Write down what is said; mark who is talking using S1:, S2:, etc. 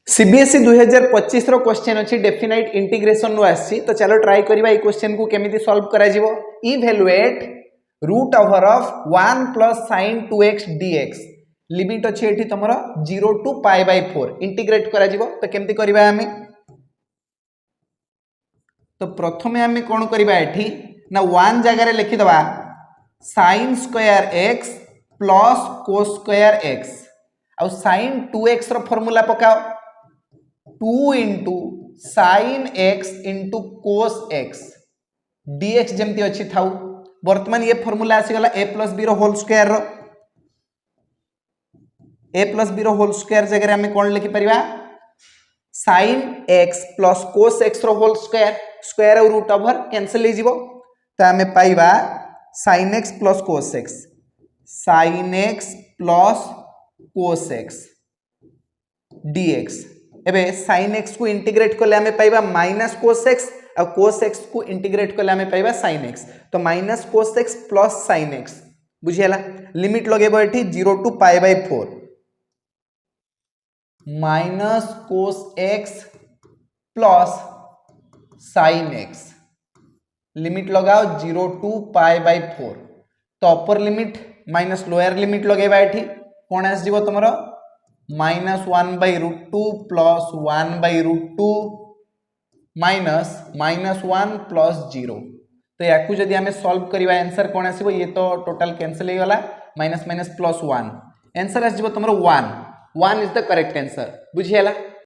S1: CBSE 2025 रो question अछि definite integration रो आछि तो चलो ट्राई करबा ई क्वेश्चन को केमिति सॉल्व करा जिवो evaluate root over of 1 plus sin 2x dx limit अछि एठी तमरो 0 टू पाई बाय 4 इंटीग्रेट करा जिवो तो केमिति करबा हमें तो प्रथमे हमें कोन करबा एठी ना 1 जगह रे लिखि दबा sin square x plus cos square x और sin 2x रो फार्मूला पकाओ 2 into sin x into cos x dx जेमती अच्छी थाउ वर्तमान ये फॉर्मूला आसी गला a plus b रो होल स्क्वायर रो a plus b रो होल स्क्वायर जगह हमें कोन लिखि परिबा sin x plus cos x रो होल स्क्वायर स्क्वायर और रूट ओवर कैंसिल हो जिवो त हमें पाइबा sin x plus cos x sin x plus cos x dx एबे sin x को इंटीग्रेट करले हमें पाइबा माइनस cos x और cos x को इंटीग्रेट करले हमें पाइबा sin x तो minus cos x plus sin x बुझियला लिमिट लगेबो एठी 0 to pi by 4 minus cos x plus sin x limit लगाओ 0 टू पाई बाय 4 तो upper limit minus lower limit लगेबा एठी कोन आस जीवो तमरो minus 1 by root 2 plus 1 by root 2 minus minus 1 plus 0 तो या जदि आम सॉल्व करवा आंसर कौन आसो ये तो टोटल कैंसिल हो गला माइनस माइनस प्लस 1 आंसर आसो तुम 1 1 इज द करेक्ट आंसर बुझीगला।